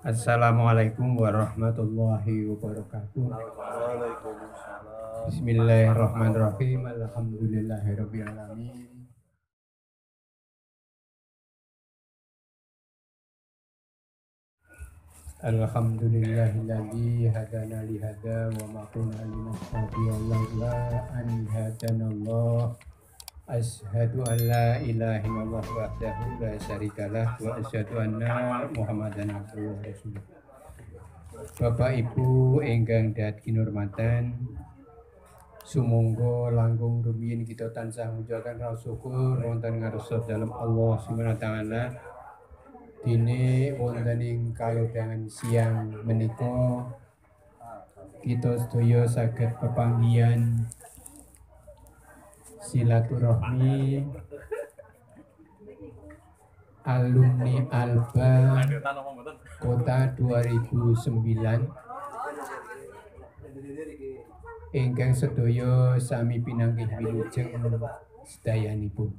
Assalamualaikum warahmatullahi wabarakatuh. Waalaikumsalam. Bismillahirrahmanirrahim. Alhamdulillahirabbil alamin. Alhamdulillahilladzi hadana li hada wa ma kunna linahtadiya laula an hadanallah. Asyhadu an la ilaha illallah wahdahu la syarikalah wa asyhadu anna Muhammadan abduhu wa rasuluh. Bapak Ibu ingkang dhat kinurmatan, sumangga langkung rumiyin kita tansah ngucapkan rasa syukur wonten ngarsa dalem Allah Subhanahu wa taala. Dene wonten ing kalodhangan siang menika kita sedaya saged pepanggihan silaturahmi alumni Alba Kota 2009 ingkang sedaya sami pinanggih wilujeng sedayanipun.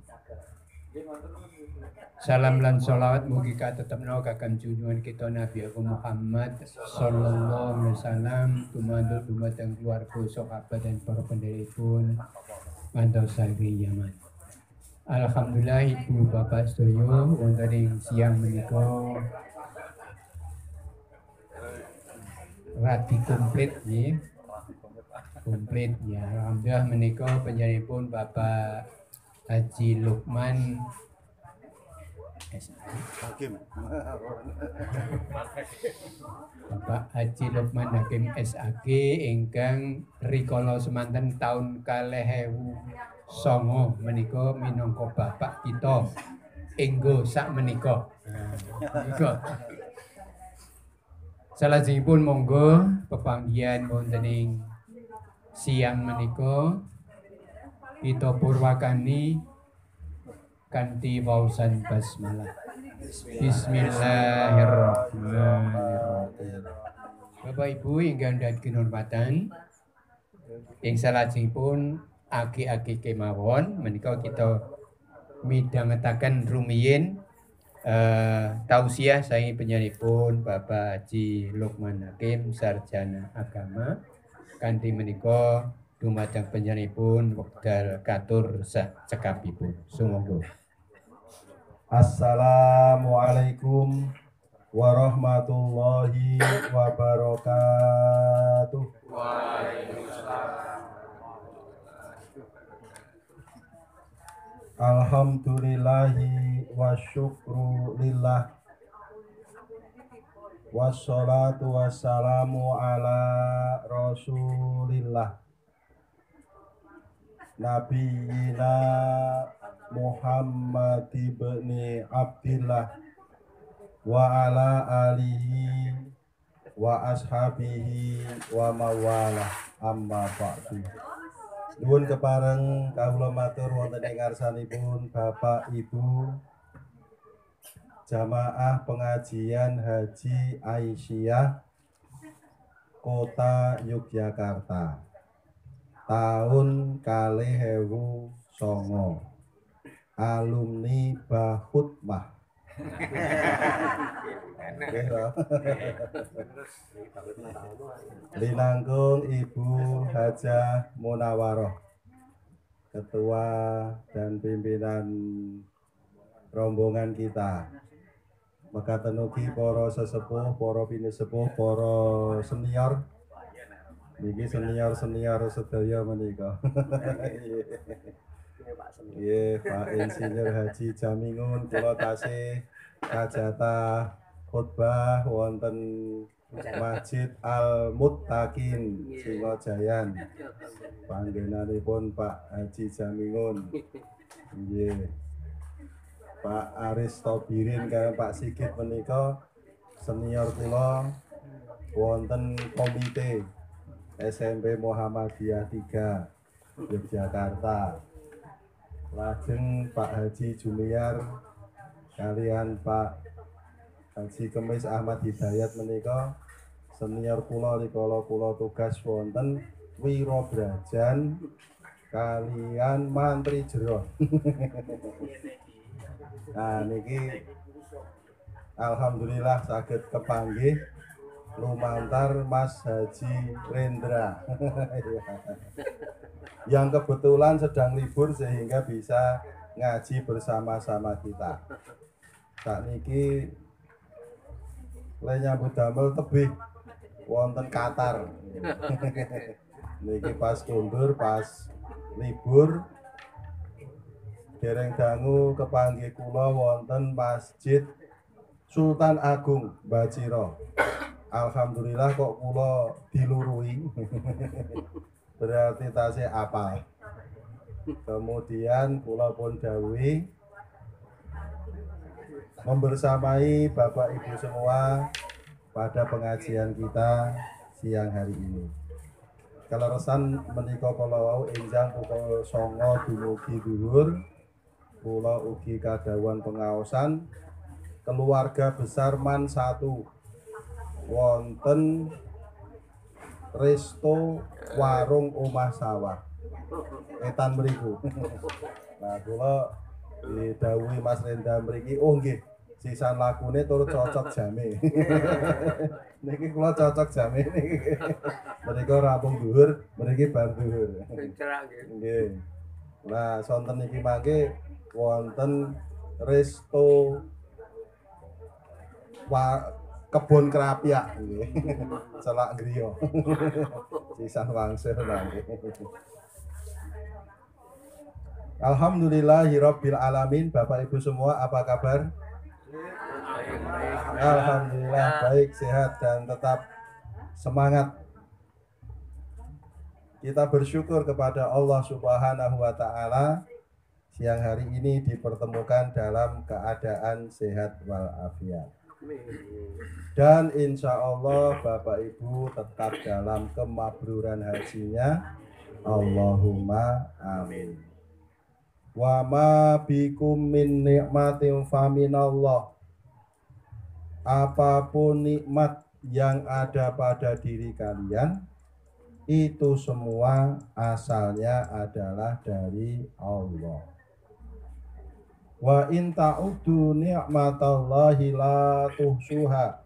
Salam lan sholawat mugi katetepna kagem junjungan kita Nabi Agung Muhammad sallallahu alaihi wasallam, tumandul dumateng keluarga sahabat dan para pendheripun ngantos saking kiamat. Alhamdulillah Ibu Bapak sedaya wonten ing siang menika radi komplit nggih. Komplit ya. Alhamdulillah menika panjenenganipun Bapak Haji Lukman Hakim. Bapak Haji Lukman Hakim SAG ingkang rikala semanten taun 2009 menika minangka bapak kita enggo sak menika. Menika. Salajengipun monggo pepanggihan wonten ing siang menika kita purwakani kanthi waosan basmalah. Bismillahirrahmanirrahim. Bapak Ibu ingkang dhat kinurmatan, ing salajengipun agi-agi kemawon menika kita midhangetaken rumiyin tausiah saking panjenenganipun Bapak Haji Lukman Hakim sarjana agama kanthi menika dumateng panjenenganipun wekdal katur cekapipun. Sumangga. Assalamualaikum warahmatullahi wabarakatuh. Waalaikumsalam. Alhamdulillahi wasyukru lillah. Wassalatu wassalamu ala rasulillah. Nabiyina Muhammad ibni Abdillah wa ala alihi wa ashabihi wa mawalah, amma ba'du. Nuwun kepareng kawula matur wonten ing ngarsanipun Bapak Ibu jamaah pengajian Haji Aisyah Kota Yogyakarta tahun 2009, alumni Bahutmah. Linangkung Ibu Hajah Munawaroh, ketua dan pimpinan rombongan kita. Mekaten ugi para sesepuh, para pinisepuh, para senior. Niki senior sedaya menika. Nggih, Pak Insinyur Haji Jamingun kula tasih kajata khotbah wonten Masjid Al Muttaqin Singojayan. Panggenanipun Pak Haji Jamingun. Nggih. Pak Aris Tobirin kaliyan Pak Sigit menika senior kula wonten komite SMP Muhammadiyah 3 Yogyakarta. Lajeng Pak Haji Junior kalian Pak Haji Kemis Ahmad Hidayat menika senior kula rikala kula tugas wonten Wirobrajan kalian Mantri Jero. Nah niki Alhamdulillah saged kepanggih lumantar Mas Haji Rendra yang kebetulan sedang libur sehingga bisa ngaji bersama-sama kita. Sakniki le nyambut damel tebih wonten Qatar. Niki pas kundur, pas libur dereng dangu kepanggih kula wonten Masjid Sultan Agung Baciro. Alhamdulillah kok kula dilurui. Berarti tasih apal. Kemudian kula pun dawuhi membersamai Bapak Ibu semua pada pengajian kita siang hari ini. Kaleresan menika kala wau enjang pukul 09.00 dumugi dhuwur kula ugi kadhawuhan pengaosan keluarga besar Man 1 wonten Resto Warung Omah Sawah etan mriku. Nah kula didhawuhi Mas Rendra mriki, oh nggih sisan lakune turut cocok jame. Niki kula cocok jame niki. Menika rampung dhuwur, mriki bar dhuwur. Nggih. Nah, sonten niki mangke wonten Resto Kebon Kerapiak nggih. Celak griya. Sisan wangsul mangke. Alhamdulillahirabbil alamin. Bapak Ibu semua apa kabar? Alhamdulillah baik, sehat dan tetap semangat. Kita bersyukur kepada Allah Subhanahu wa taala siang hari ini dipertemukan dalam keadaan sehat walafiat. Dan insya Allah Bapak Ibu tetap dalam kemabruran hajinya. Allahumma amin. Wa ma bikum min nikmatin faminallah. Apapun nikmat yang ada pada diri kalian, itu semua asalnya adalah dari Allah. Wa in ta'uddu ni'matallahi la tuhsuha.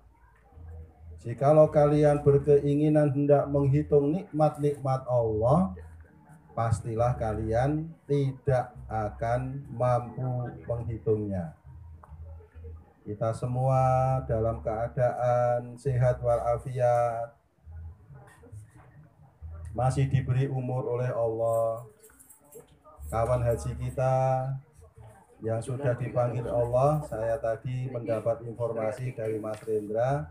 Jikalau kalian berkeinginan hendak menghitung nikmat-nikmat Allah, pastilah kalian tidak akan mampu menghitungnya. Kita semua dalam keadaan sehat walafiat, masih diberi umur oleh Allah. Kawan haji kita yang sudah dipanggil Allah, saya tadi mendapat informasi dari Mas Rendra,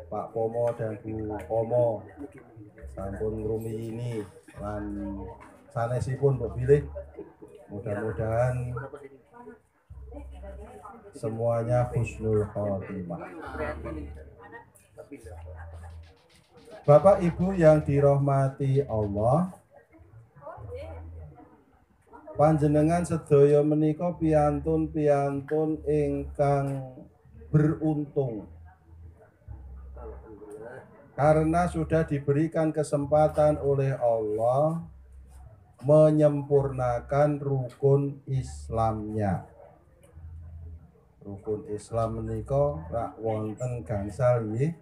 Pak Pomo dan Bu Pomo sampun ngrumi ini lan sanesipun pilih. Mudah-mudahan semuanya husnul khotimah. Bapak Ibu yang dirahmati Allah, panjenengan sedaya menika piantun-piantun ingkang beruntung karena sudah diberikan kesempatan oleh Allah menyempurnakan rukun Islamnya. Rukun Islam menika rak wonten gangsal nggih.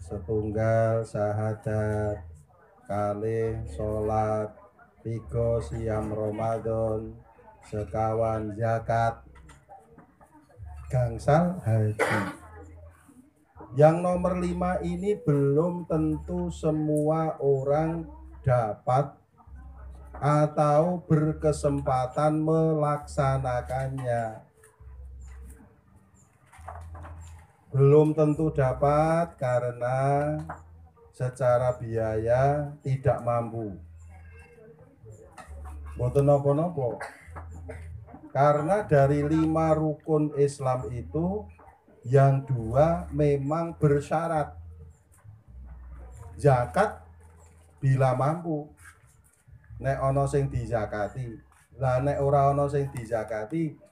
Setunggal syahadat, kalih salat, 3 siam Ramadan, sekawan zakat, gangsal haji. Yang nomor 5 ini belum tentu semua orang dapat atau berkesempatan melaksanakannya. Belum tentu dapat karena secara biaya tidak mampu. Mboten napa-napa. Karena dari 5 rukun Islam itu yang 2 memang bersyarat. Zakat bila mampu. Nek ana sing dizakati. Lah nek ora ana sing dizakati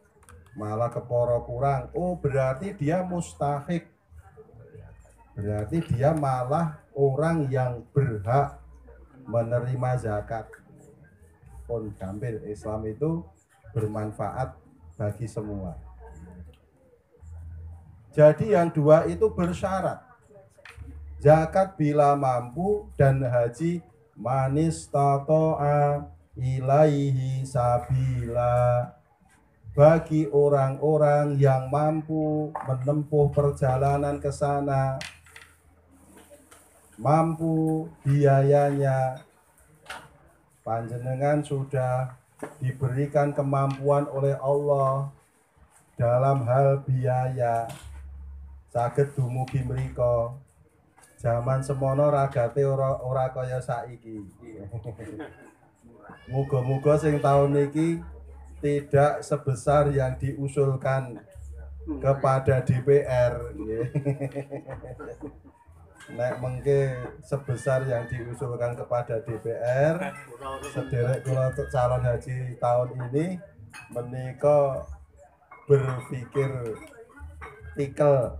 malah keporo kurang. Oh, berarti dia mustahik. Berarti dia malah orang yang berhak menerima zakat. Pun gampil, Islam itu bermanfaat bagi semua. Jadi yang dua itu bersyarat. Zakat bila mampu dan haji manis tato'a ilaihi sabila, bagi orang-orang yang mampu menempuh perjalanan ke sana, mampu biayanya, panjenengan sudah diberikan kemampuan oleh Allah dalam hal biaya, saged dumugi mriko. Zaman semono ragate ora kaya saiki. Muga-muga sing tahun niki tidak sebesar yang diusulkan kepada DPR. Nek mengke sebesar yang diusulkan kepada DPR, sederek kula calon haji tahun ini menika berpikir tikel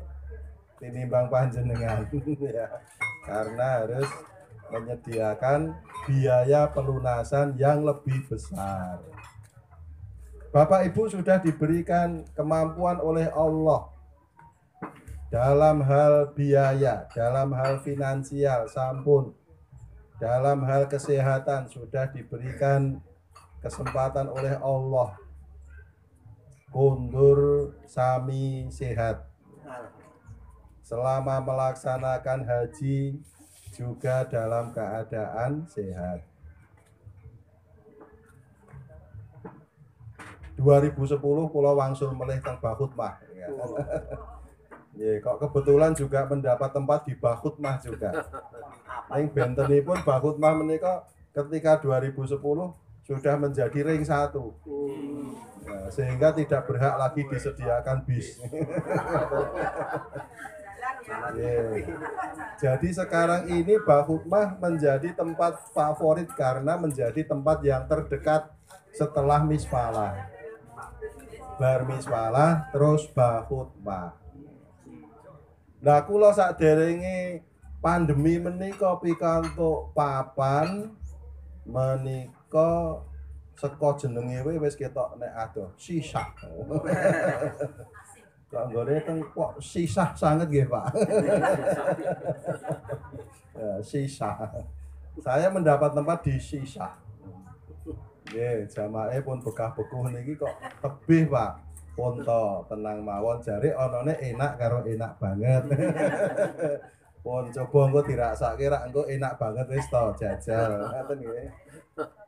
tinimbang panjenengan ya, karena harus menyediakan biaya pelunasan yang lebih besar. Bapak Ibu sudah diberikan kemampuan oleh Allah dalam hal biaya, dalam hal finansial, sampun, dalam hal kesehatan sudah diberikan kesempatan oleh Allah. Kundur sami sehat. Selama melaksanakan haji juga dalam keadaan sehat. 2010 kula wangsul melih teng Bahutmah. Ya. Kok kebetulan juga mendapat tempat di Bahutmah juga. Ning bentenipun Bahutmah menika ketika 2010 sudah menjadi ring 1. Ya, sehingga tidak berhak lagi disediakan bis. Jadi sekarang ini Bahutmah menjadi tempat favorit karena menjadi tempat yang terdekat setelah Misfalah. Bar Misfalah terus Bahutmah. Lah kula saderenge pandemi menika pikantuk papan menika saka jenenge wis ketok nek adoh sisa. Kanggone teng kok sisah sanget nggih, Pak. Ya, sisah. Saya mendapat tempat di sisah. Nggih, jamaah pun bekah-bekuh niki kok tebih, Pak. Ponto tenang mawon jare anane enak karo enak banget. Pun coba engko diraksake rak engko enak banget wis to jajal. Ngoten nggih.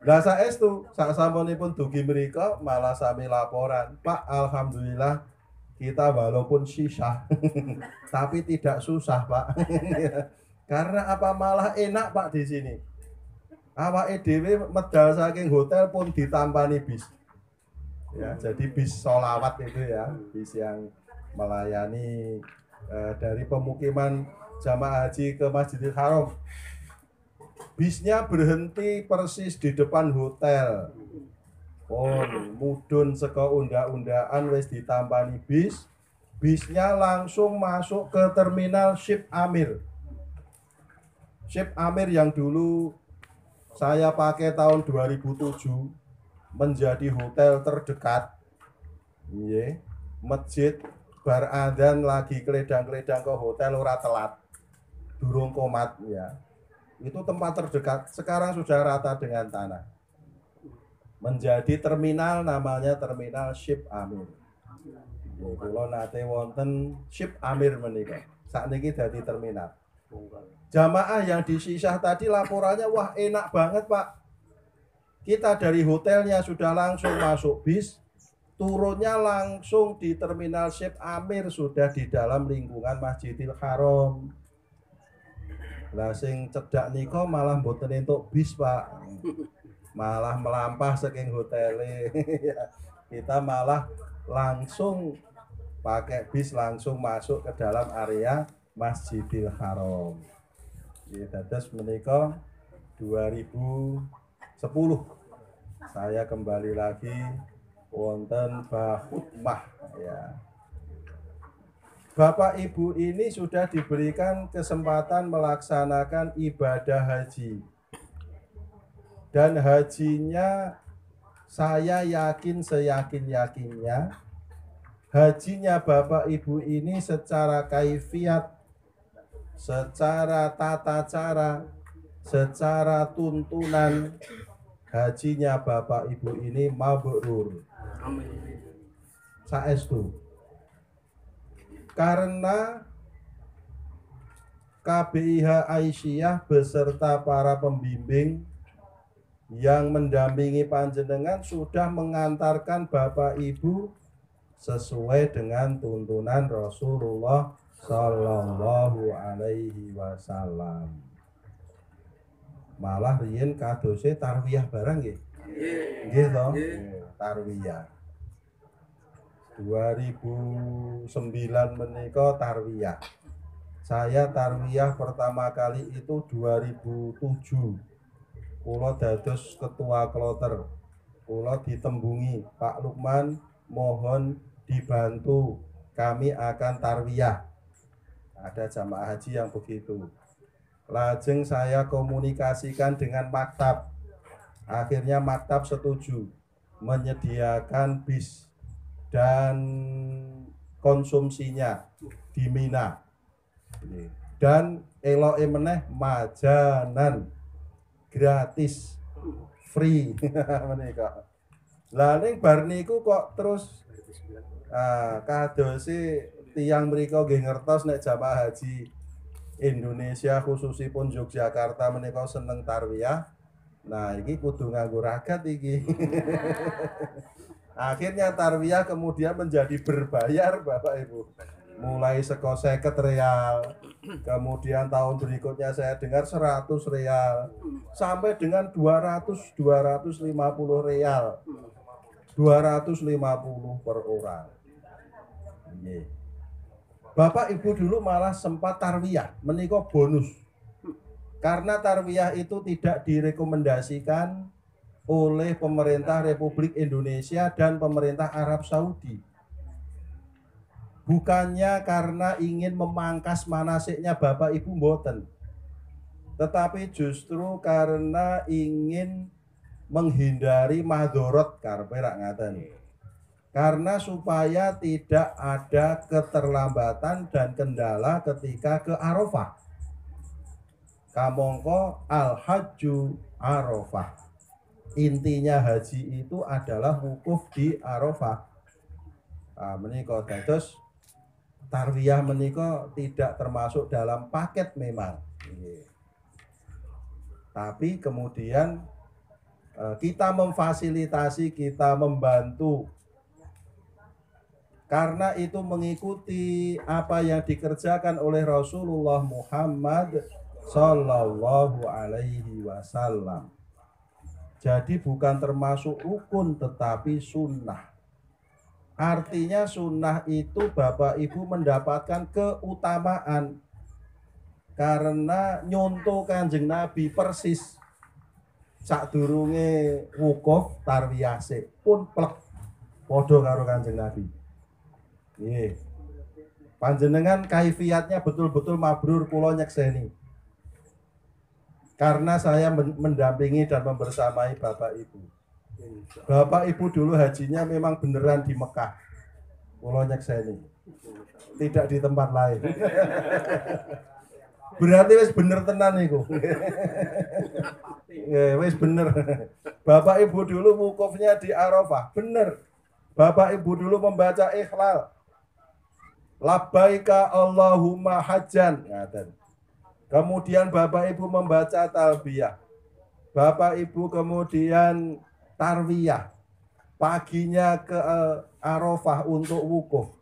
Lah saestu sak sampunipun dugi mriku malah sami laporan, Pak, alhamdulillah kita walaupun sisah tapi tidak susah, Pak. Karena apa malah enak, Pak, di sini. Awake dhewe medal saking hotel pun ditampani bis. Ya, jadi bis sholawat itu ya, bis yang melayani dari pemukiman jamaah haji ke Masjidil Haram. Bisnya berhenti persis di depan hotel. Mudun saka unda-undaan wis ditampani bis. Bisnya langsung masuk ke terminal Ship Amir. Ship Amir yang dulu saya pakai tahun 2007 menjadi hotel terdekat. Nggih, masjid bar adzan lagi kledang-kledang ke hotel ora telat. Durung komat ya. Itu tempat terdekat, sekarang sudah rata dengan tanah. Menjadi terminal, namanya terminal Ship Amir. Kula nate wonten Ship Amir menika. Sakniki dadi terminal. Jamaah yang di sisah tadi laporannya, wah enak banget, Pak. Kita dari hotelnya sudah langsung masuk bis, turunnya langsung di terminal Ship Amir, sudah di dalam lingkungan Masjidil Haram. Lah sing cedak nika malah mboten entuk bis, Pak. Malah melampah saking hotele. Kita malah langsung pakai bis langsung masuk ke dalam area Masjidil Haram. Ya, dados menika 2010 saya kembali lagi wonten Bahutmah ya. Bapak Ibu ini sudah diberikan kesempatan melaksanakan ibadah haji. Dan hajinya saya yakin seyakin-yakinnya hajinya Bapak Ibu ini secara kaifiat, secara tata cara, secara tuntunan, hajinya Bapak Ibu ini mabrur. Saestu. Karena KBIH Aisyah beserta para pembimbing yang mendampingi panjenengan sudah mengantarkan Bapak Ibu sesuai dengan tuntunan Rasulullah Sallallahu Alaihi Wasallam. Malah riyen kadose tarwiyah barang nggih. Nggih toh? Tarwiyah. 2009 menika tarwiyah. Saya tarwiyah pertama kali itu 2007. Kula dados ketua kloter. Kula ditembungi, Pak Lukman mohon dibantu, kami akan tarwiyah. Ada jamaah haji yang begitu. Lajeng saya komunikasikan dengan maktab. Akhirnya maktab setuju menyediakan bis dan konsumsinya di Mina. Dan eloke meneh majanan gratis free menika. Lah ning bar niku kok terus kadose tiyang mriku nggih ngertos nek jamaah haji Indonesia khususipun Yogyakarta menika seneng tarwiyah. Nah, iki kudu nganggo ragat iki. Akhirnya tarwiyah kemudian menjadi berbayar Bapak Ibu. Mulai seko 50 real, kemudian tahun berikutnya saya dengar 100 real, sampai dengan 200, 250 real, 250 per orang. Bapak Ibu dulu malah sempat tarwiyah, menika bonus. Karena tarwiyah itu tidak direkomendasikan oleh pemerintah Republik Indonesia dan pemerintah Arab Saudi. Bukannya karena ingin memangkas manasiknya Bapak Ibu mboten, tetapi justru karena ingin menghindari madorot karepe rak ngaten. Karena supaya tidak ada keterlambatan dan kendala ketika ke Arafah. Kamongko al-hajju Arafah. Intinya haji itu adalah wukuf di Arafah. Menika dados tarwiyah menika tidak termasuk dalam paket memang. Tapi kemudian kita memfasilitasi, kita membantu. Karena itu mengikuti apa yang dikerjakan oleh Rasulullah Muhammad Sallallahu Alaihi Wasallam. Jadi bukan termasuk rukun tetapi sunnah. Artinya sunnah itu Bapak Ibu mendapatkan keutamaan karena nyontoh Kanjeng Nabi persis. Sadurunge wukuf tarwiyah pun plek padha karo Kanjeng Nabi. Panjenengan kaifiatnya betul-betul mabrur kula nyekseni. Karena saya mendampingi dan membersamai Bapak Ibu. Bapak Ibu dulu hajinya memang beneran di Mekah. Kula nyekseni. Tidak di tempat lain. Berarti wis bener tenan niku. Wis bener. Bapak Ibu dulu wukufnya di Arafah, bener. Bapak Ibu dulu membaca ikhlal. Labbaika Allahumma hajjan. Kemudian Bapak Ibu membaca talbiyah. Bapak Ibu kemudian tarwiyah. Paginya ke Arafah untuk wukuf.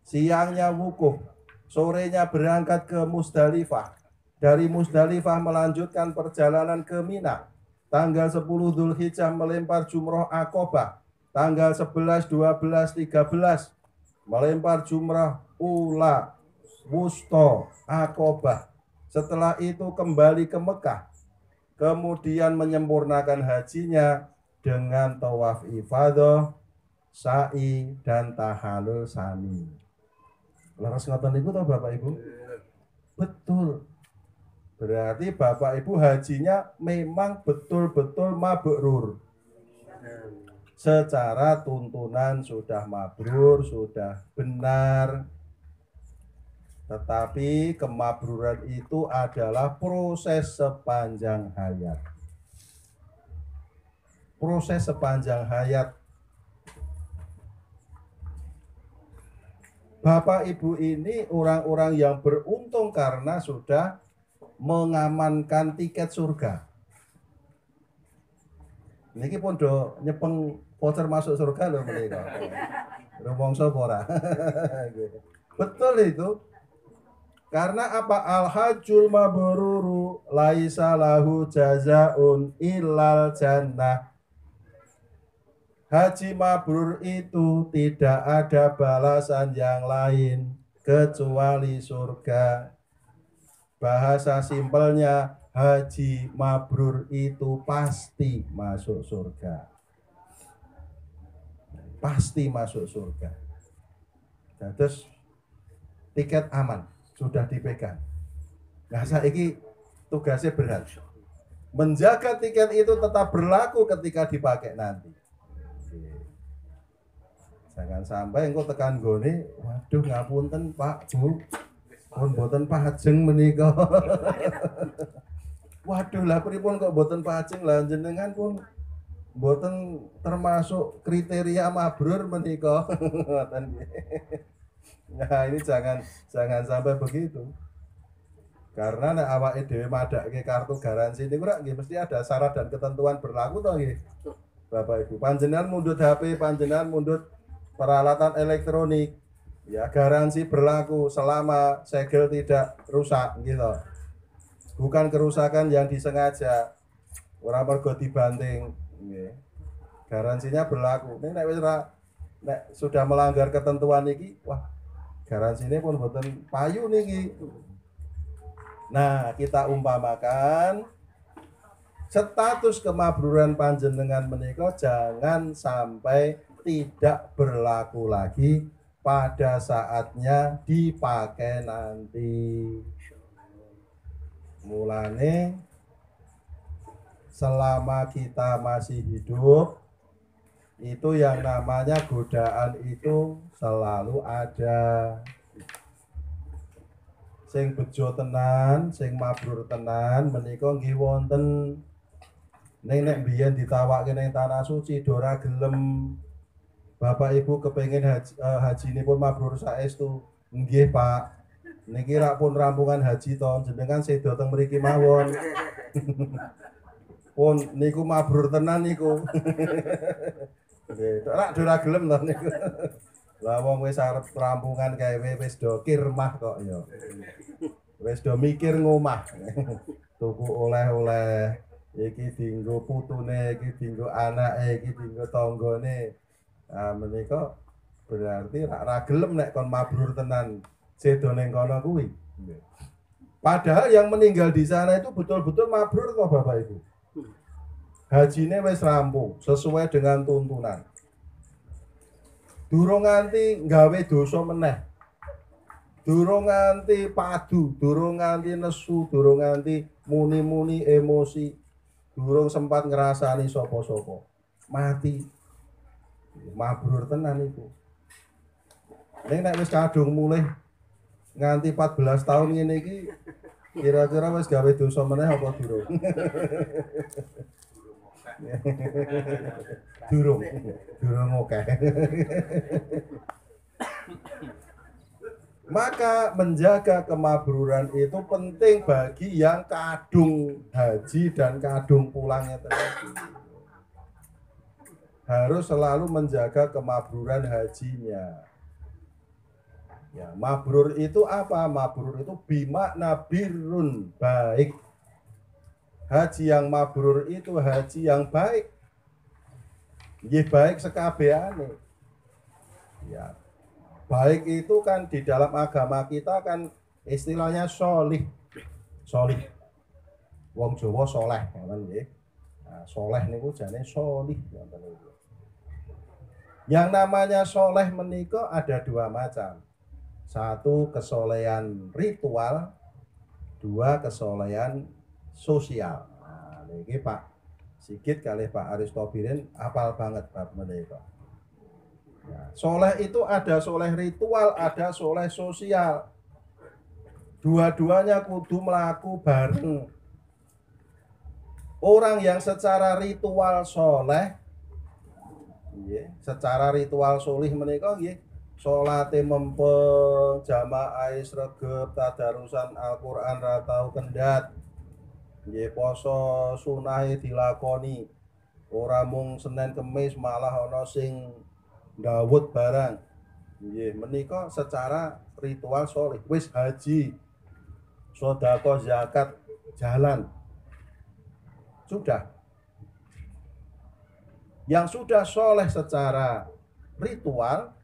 Siangnya wukuf. Sorenya berangkat ke Musdalifah. Dari Musdalifah melanjutkan perjalanan ke Mina. Tanggal 10 Dzulhijjah melempar jumrah Aqobah. Tanggal 11, 12, 13 melempar jumrah Ula, Wusto, Aqobah. Setelah itu kembali ke Mekah. Kemudian menyempurnakan hajinya dengan tawaf ifadah, sa'i, dan tahalul sani. Leres ngoten niku to Bapak Ibu? Betul. Berarti Bapak Ibu hajinya memang betul-betul mabrur. secara tuntunan sudah mabrur, sudah benar. Tetapi kemabruran itu adalah proses sepanjang hayat. Proses sepanjang hayat. Bapak Ibu ini orang-orang yang beruntung karena sudah mengamankan tiket surga. Niki pun do nyepeng voucher masuk surga loh mereka. Rumongso ora. Betul itu. Karena apa? Al-hajjul mabruru laisa lahu jazaun illal jannah. Haji mabrur itu tidak ada balasan yang lain kecuali surga. Bahasa simpelnya, haji mabrur itu pasti masuk surga. Pasti masuk surga. Nah, terus tiket aman, sudah dipegang. Nah, saiki tugasnya berat. Menjaga tiket itu tetap berlaku ketika dipakai nanti. Jangan sampai engko tekan gone, waduh ngapunten Pak, Bu. Pun boten pajeng menika. Waduh lah pripun kok boten pajeng lah jenengan pun boten termasuk kriteria mabrur menika. Nah, ini jangan sampai begitu. Karena nek awake dhewe madake kartu garansi niku rak nggih mesti ada syarat dan ketentuan berlaku to nggih. Bapak Ibu, panjenengan mundut HP, panjenengan mundut peralatan elektronik, ya garansi berlaku selama segel tidak rusak gitu. Bukan kerusakan yang disengaja, orang mergo dibanting, nggih. Garansinya berlaku. Nek nek sudah melanggar ketentuan niki, wah garansinya pun boten payu niki. Nah, kita umpamakan status kemabruran panjenengan menika jangan sampai tidak berlaku lagi pada saatnya dipakai nanti. Mulane selama kita masih hidup itu yang namanya godaan itu selalu ada. Sing bejo tenan, sing mabrur tenan menika nggih wonten. Nek biyen ditawake ning tanah suci dora gelem. Bapak Ibu kepengen haji ini pun mabrur saestu. Nggih Pak. Niki rak pun rampungan haji to, jenengan sedo teng mriki mawon. Pun niku mabrur tenan niku. Nggih, rak ora gelem to niku. Lah wong wis arep rampungan kae wis do kirmah kok ya. Wis do mikir ngomah. Tuku oleh-oleh. Iki dienggo putune, iki dienggo anake, iki dienggo tanggane. Nah, menika berarti ra gelem nek kon mabrur tenan sedo ning kono kuwi. Padahal yang meninggal di sana itu betul-betul mabrur kok Bapak Ibu. Hajine wis rampung sesuai dengan tuntunan. Durung nganti nggawe dosa meneh. Durung nganti padu, durung nganti nesu, durung nganti muni-muni emosi. Durung sempat ngrasani sapa-sapa. Mati. Mabrur tenan iku. Nek wis kadung mulih nganti 14 tahun ngene iki kira-kira wis gawe dosa meneh apa durung? Durung oke. Maka menjaga kemabruran itu penting bagi yang kadung haji dan kadung pulangnya tadi. Harus selalu menjaga kemabruran hajinya. Ya, mabrur itu apa? Mabrur itu bimakna birrun, baik. Haji yang mabrur itu haji yang baik. Nggih baik sekabehane. Ya. Baik itu kan di dalam agama kita kan istilahnya sholih. Sholih. Wong Jawa soleh, ngoten nggih. Nah, soleh niku jane sholih ngoten niku. Yang namanya soleh menika ada dua macam. Satu kesolehan ritual, dua kesolehan sosial. Nah, niki Pak Sigit kalih Pak Aristopirin apal banget bab menika. Ya, soleh itu ada soleh ritual, ada soleh sosial. Dua-duanya kudu melaku bareng. Orang yang secara ritual soleh, secara ritual solih menika nggih, salate mempeng, jamaah sregep, tadarusan Al-Qur'an ra tau kendhat. Nggih poso sunahe dilakoni. Ora mung Senin Kemis malah ana sing ndawut barang. Nggih menika secara ritual solih. Wis haji, sedekah, zakat, jalan. Sudah. Yang sudah soleh secara ritual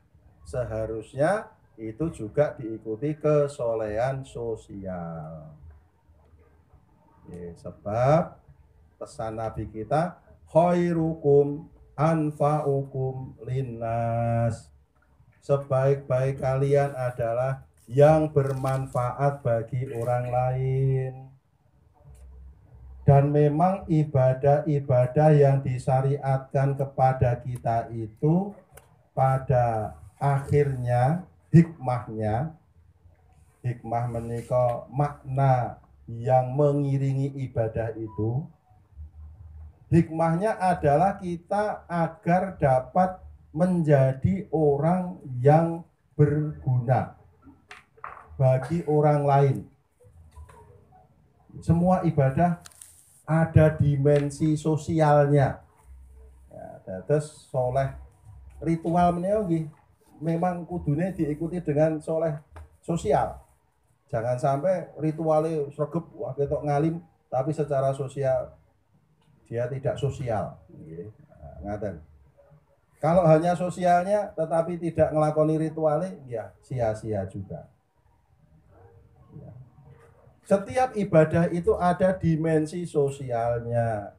seharusnya itu juga diikuti kesolehan sosial. Sebab pesan Nabi kita, khairukum anfa'ukum linnas. Sebaik-baik kalian adalah yang bermanfaat bagi orang lain. Dan memang ibadah-ibadah yang disyariatkan kepada kita itu pada akhirnya hikmah menika makna yang mengiringi ibadah itu. Hikmahnya adalah kita agar dapat menjadi orang yang berguna bagi orang lain. Semua ibadah ada dimensi sosialnya. Ya, dados soleh ritual menika nggih memang kudune diikuti dengan soleh sosial. Jangan sampai ritualnya sregep wah ketok ngalim tapi secara sosial dia tidak sosial. Ngaten. Kalau hanya sosialnya tetapi tidak ngelakoni ritualnya, ya sia-sia juga. Ya. Setiap ibadah itu ada dimensi sosialnya.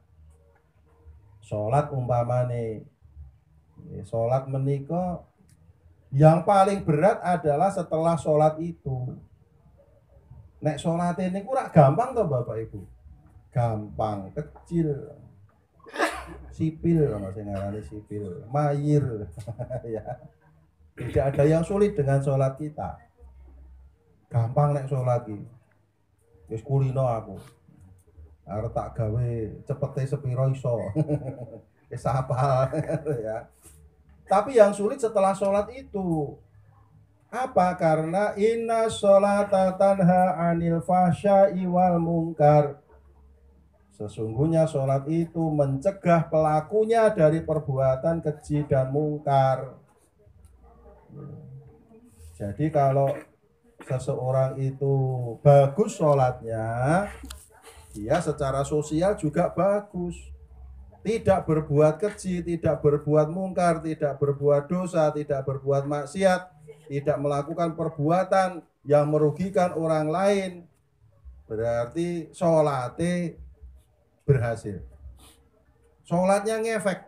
Sholat umpamane, sholat menika yang paling berat adalah setelah sholat itu. Nek sholat ini kurang gampang toh Bapak Ibu? Gampang, kecil, sipil, masih ngarani sipil, mayir, ya. Tidak ada yang sulit dengan sholat kita. Gampang nek sholat ini. Wis kulino aku. Arep tak gawe cepete sepiro iso. Wis hafal ya. Tapi yang sulit setelah sholat itu. Apa? Karena inna sholata tanha anil fahsya'i wal munkar. Sesungguhnya sholat itu mencegah pelakunya dari perbuatan keji dan mungkar. Jadi kalau seseorang itu bagus sholatnya, dia secara sosial juga bagus. Tidak berbuat keji, tidak berbuat mungkar, tidak berbuat dosa, tidak berbuat maksiat, tidak melakukan perbuatan yang merugikan orang lain. Berarti sholatnya berhasil. Sholatnya ngefek.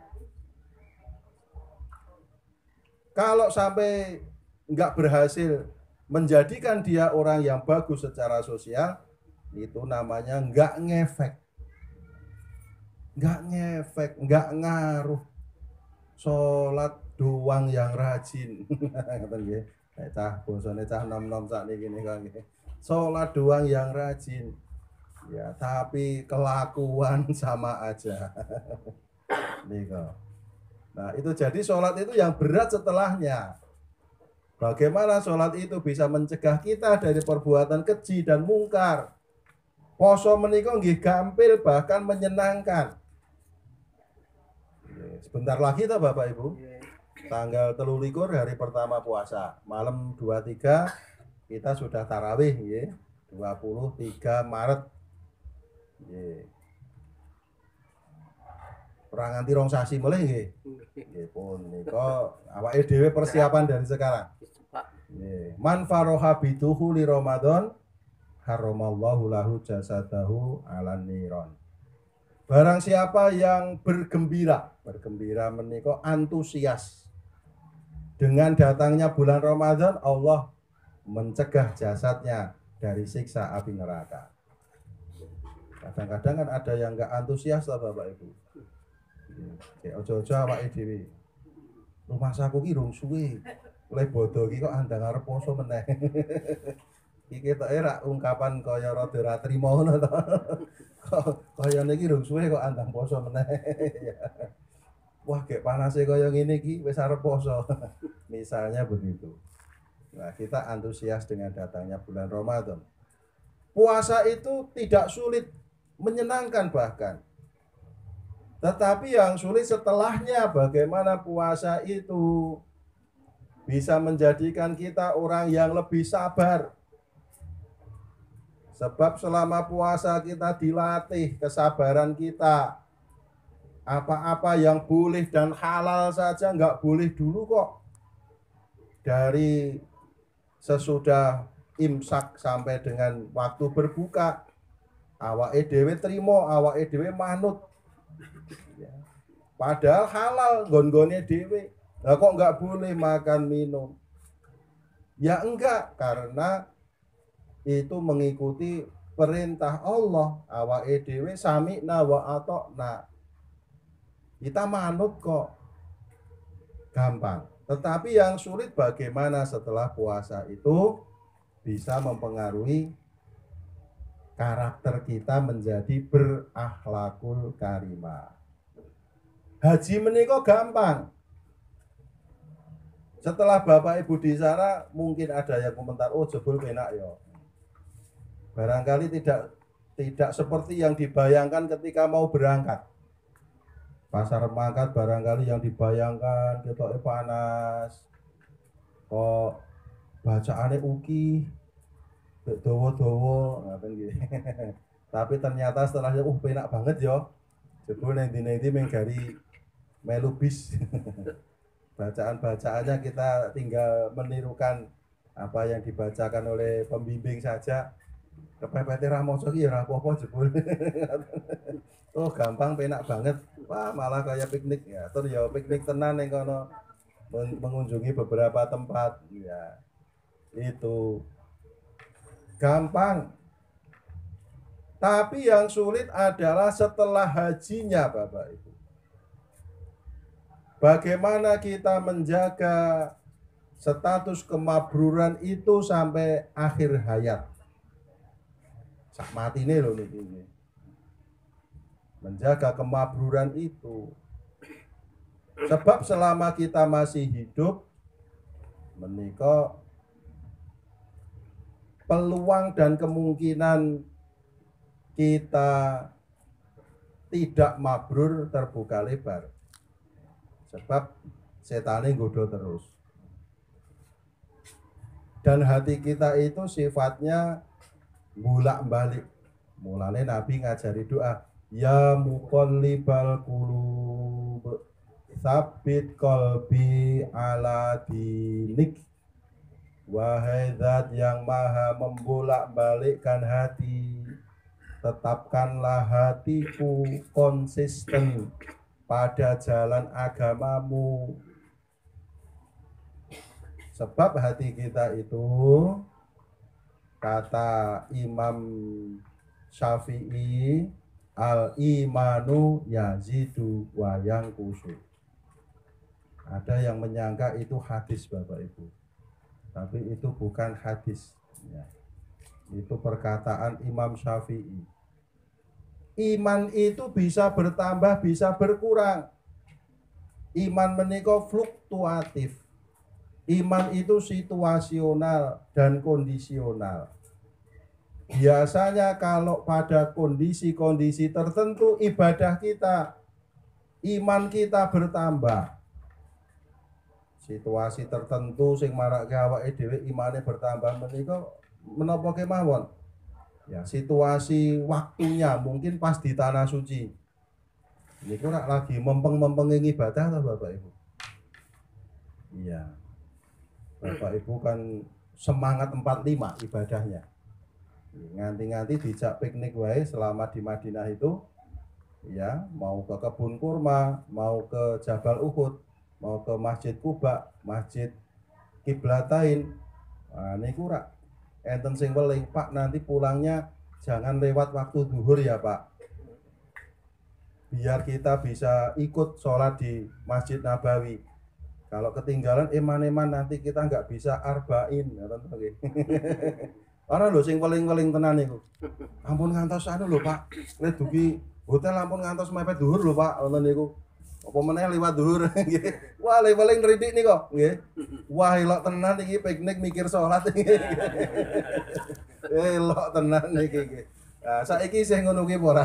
Kalau sampai nggak berhasil menjadikan dia orang yang bagus secara sosial, itu namanya nggak ngefek. Nggak ngefek, nggak ngaruh. Sholat doang yang rajin. Cah bosone cah nom-nom sakniki nika nggih. Sholat doang yang rajin. Ya, tapi kelakuan sama aja. Nika. Nah, itu jadi sholat itu yang berat setelahnya. Bagaimana sholat itu bisa mencegah kita dari perbuatan keji dan mungkar. Poso menika nggih gampil bahkan menyenangkan. Sebentar lagi toh Bapak Ibu. Tanggal 23 hari pertama puasa. Malam 23 kita sudah tarawih nggih. 23 Maret. Nggih. Ora nganti rong sasi mulih nggih. Nggih pun nika awake dhewe persiapan dari sekarang. Nggih. Man faroha bituhu li Ramadan haramallahu lahu jasadahu 'alan niron. Barang siapa yang bergembira menika antusias dengan datangnya bulan Ramadan, Allah mencegah jasadnya dari siksa api neraka. Kadang-kadang kan ada yang nggak antusias lah Bapak Ibu. Kayak ojo-ojo awake dhewe. Rumah saku ki rung suwe. Oleh bodo ki kok andang arep poso meneh. Iki ketoke rak ungkapan kaya rada ra trima ngono to. Kaya niki rung suwe kok andang poso meneh. Wah, kayak panasnya kaya ngene iki wis arep poso. Misalnya begitu. Nah, kita antusias dengan datangnya bulan Ramadan. Puasa itu tidak sulit, menyenangkan bahkan. Tetapi yang sulit setelahnya, bagaimana puasa itu bisa menjadikan kita orang yang lebih sabar. Sebab selama puasa kita dilatih kesabaran kita. Apa-apa yang boleh dan halal saja nggak boleh dulu kok. Dari sesudah imsak sampai dengan waktu berbuka, awake dhewe trimo, awake dhewe manut. Padahal halal nggon-nggone dhewe. Lah kok nggak boleh makan minum? Ya enggak, karena itu mengikuti perintah Allah. Awake dhewe sami'na wa ata'na. Kita manut kok. Gampang. Tetapi yang sulit bagaimana setelah puasa itu bisa mempengaruhi karakter kita menjadi berakhlakul karimah. Haji menika gampang. Setelah Bapak Ibu di sana mungkin ada yang komentar, oh jebul penak ya. Barangkali tidak seperti yang dibayangkan ketika mau berangkat. Pasar mangkat barangkali yang dibayangkan ketoke panas. Kok bacaane uki, dawa-dawa, ngaten nggih. Tapi ternyata setelahnya penak banget ya. Jebul nendi-nendi menggari melu bis. Bacaan-bacaannya kita tinggal menirukan apa yang dibacakan oleh pembimbing saja. Kepepete ra maca ki ya ora apa-apa jebul. Oh, gampang penak banget. Wah, malah kayak piknik ya. Terus ya piknik tenan ning kono mengunjungi beberapa tempat ya. Itu gampang. Tapi yang sulit adalah setelah hajinya, Bapak Ibu. Bagaimana kita menjaga status kemabruran itu sampai akhir hayat. Sak matine lho niki. Menjaga kemabruran itu. Sebab selama kita masih hidup menika peluang dan kemungkinan kita tidak mabrur terbuka lebar. Sebab setane nggoda terus. Dan hati kita itu sifatnya bolak-balik. Mulane Nabi ngajari doa, ya muqallibal qulub, tsabbit qalbi ala dinik. Wahai zat yang maha membolak-balikkan hati, tetapkanlah hatiku konsisten pada jalan agamamu. Sebab hati kita itu, kata Imam Syafi'i, al-imanu yazidu wa yanqusu. Ada yang menyangka itu hadis Bapak Ibu, tapi itu bukan hadis ya. Itu perkataan Imam Syafi'i. Iman itu bisa bertambah, bisa berkurang. Iman menika fluktuatif. Iman itu situasional dan kondisional. Biasanya kalau pada kondisi-kondisi tertentu ibadah kita, iman kita bertambah. Situasi tertentu sing marake awake dhewe imane bertambah menika menapa kemawon? Ya, situasi waktunya mungkin pas di tanah suci. Ini kurang lagi mempeng-mempeng ibadah atau Bapak Ibu? Iya. Bapak Ibu kan semangat 45 ibadahnya. Nganti-nganti dijak piknik wae selama di Madinah itu. Ya, mau ke kebun kurma, mau ke Jabal Uhud, mau ke Masjid Kuba, Masjid Kiblatain. Nah, niku rak enten sing weling, Pak nanti pulangnya jangan lewat waktu zuhur ya Pak. Biar kita bisa ikut sholat di Masjid Nabawi. Kalau ketinggalan eman-eman nanti kita nggak bisa arba'in. Orang lho sing weling-weling tenan niku. Ampun ngantos anu lho Pak. Lek dugi hotel ampun ngantos mepet dhuwur lho Pak. Wonten niku. Apa meneh liwat dhuwur nggih. Wah, weling nritik nika nggih. Wah, elok tenan iki piknik mikir salat iki. Elok tenan iki nggih. Nah, saiki isih ngono kuwi apa ora?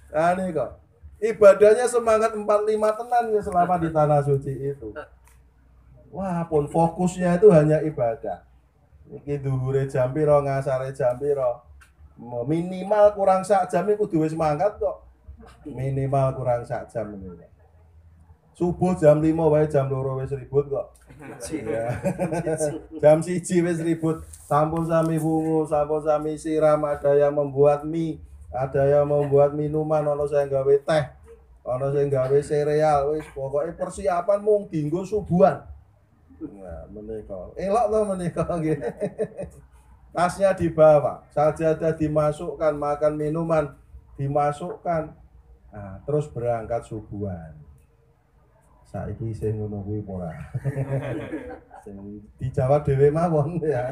Ah nika. Ibadahnya semangat 45 tenan ya selama di tanah suci itu. Wah, pun fokusnya itu hanya ibadah. Iki dhuwure jam pira, ngasare jam pira. Minimal kurang sak jam iku kudu wis mangkat kok. Minimal kurang sak jam niku. Subuh jam 5 wae jam 2 wis ribut kok. Iya. Jam 1 wis ribut. Sampun sami wungu, sampun sami siram, ada yang membuat mie, ada yang membuat minuman, ono sing gawe teh, ono sing gawe sereal, wis pokoke persiapan mung dinggo subuhan. Nah, menika. Elok to menika nggih. Tasnya dibawa, sajadah dimasukkan, makan minuman dimasukkan. Nah, terus berangkat subuhan. Saiki sing ngono kuwi ora. Sing dijawab dhewe mawon ya.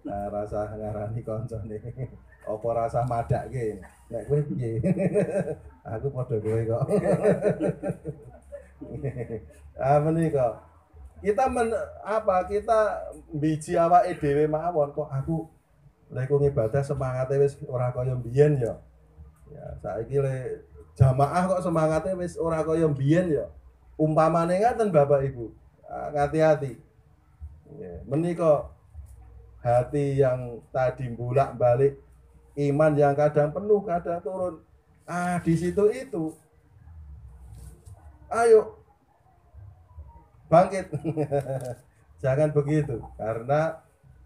Nah, rasa ngarani kancane. Apa rasa madake? Nek kowe piye? Aku padha kowe kok. Ah menika. Kita kita mbiji awake dhewe mawon kok aku lek ngibadah semangate wis ora kaya mbiyen ya. Ya saiki lek jamaah kok semangate wis ora kaya mbiyen ya. Umpamane ngaten Bapak Ibu, hati-hati. Ya, menika hati yang tadi bolak-balik, iman yang kadang penuh, kadang turun. Ah, di situ itu. Ayo bangkit. Jangan begitu, karena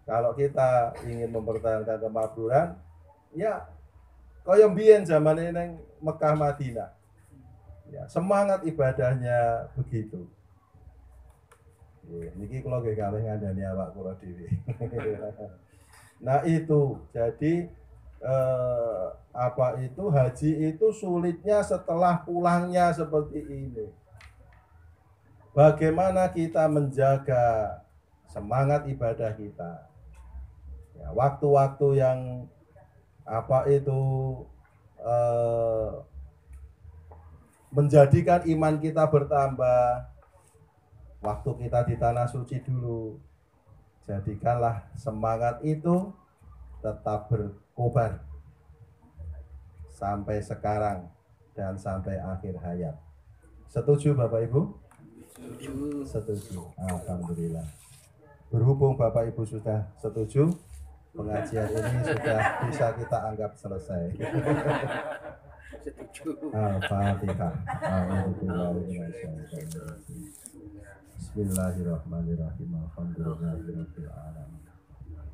kalau kita ingin mempertahankan kemakmuran, ya kaya mbiyen zamane ning Mekah Madinah. Ya, semangat ibadahnya begitu. Niki kula nggih kalih ngandani awak kula dhewe. Nah itu, jadi haji itu sulitnya setelah pulangnya seperti ini. Bagaimana kita menjaga semangat ibadah kita? Ya, waktu-waktu yang menjadikan iman kita bertambah. Waktu kita di tanah suci dulu, jadikanlah semangat itu tetap berkobar sampai sekarang dan sampai akhir hayat. Setuju Bapak Ibu? Setuju. Alhamdulillah. Berhubung Bapak Ibu sudah setuju, pengajian ini sudah bisa kita anggap selesai. Al-Fatihah. Bismillahirrahmanirrahim. Alhamdulillahirabbil alamin.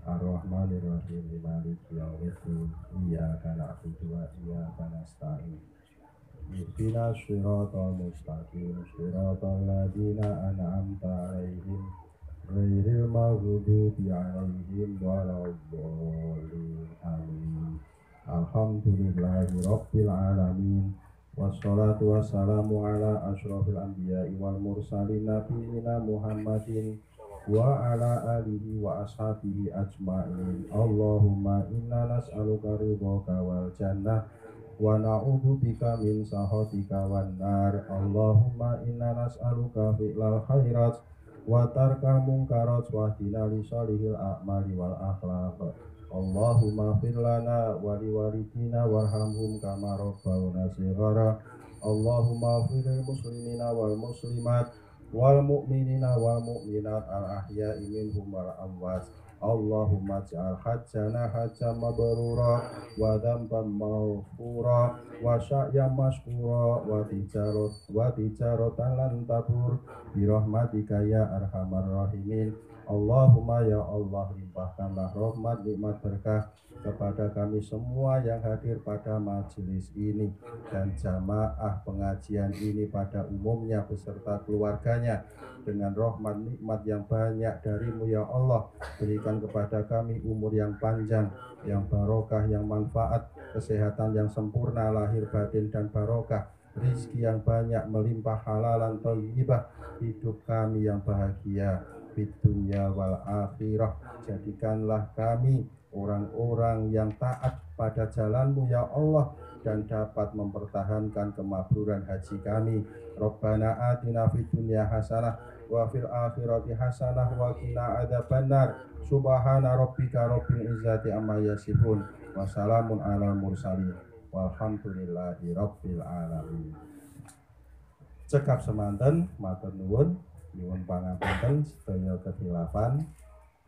Ar-Rahmanirrahim. Maliki yaumiddin. Iyyaka na'budu wa iyyaka nasta'in. Ihdinas siratal mustaqim. Siratal ladzina an'amta 'alaihim ghairil maghdubi 'alaihim waladdallin. Amin. Alhamdulillahi rabbil alamin. Wassalatu wassalamu ala asyrafil anbiya'i wal mursalin nabiyina Muhammadin wa ala alihi wa ashabihi ajma'in. Allahumma inna nas'aluka ridhaka wal jannah wa na'udzu bika min sakhatika wan nar. Allahumma inna nas'aluka fi'lal khairat wa tarkal munkarat wa hdina li sholihil a'mali wal akhlaq. Allahumma fir lana wa liwalidina warhamhum kama rabbawna shighara. Allahumma firil muslimina wal muslimat wal mu'minina wal mu'minat al ahya'i minhum wal amwat. Allahumma ja'al hajjana hajjam mabrura wa dhanban maghfura wa sa'yan mashkura wa tijaratan lan tabur bi rahmatika ya arhamar rahimin. Allahumma ya Allah, limpahkanlah rahmat, nikmat, berkah kepada kami semua yang hadir pada majelis ini dan jamaah pengajian ini pada umumnya beserta keluarganya. Dengan rahmat nikmat yang banyak darimu ya Allah, berikan kepada kami umur yang panjang, yang barokah, yang manfaat, kesehatan yang sempurna lahir batin dan barokah, rizki yang banyak melimpah halalan thayyibah, hidup kami yang bahagia di dunia wal akhirah. Jadikanlah kami orang-orang yang taat pada jalanmu ya Allah dan dapat mempertahankan kemakburan haji kami. Rabbana atina fid dunya hasanah wa fil akhirati hasanah wa qina adzabannar. Subhana rabbika rabbil izzati amma yasifun wa salamun alal mursalin walhamdulillahi rabbil alamin. Cekap semanten, matur nuwun, nyuwun pangapunten sedaya kekhilafan,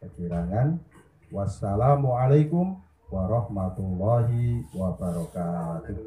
kekirangan. Wassalamualaikum warahmatullahi wabarakatuh.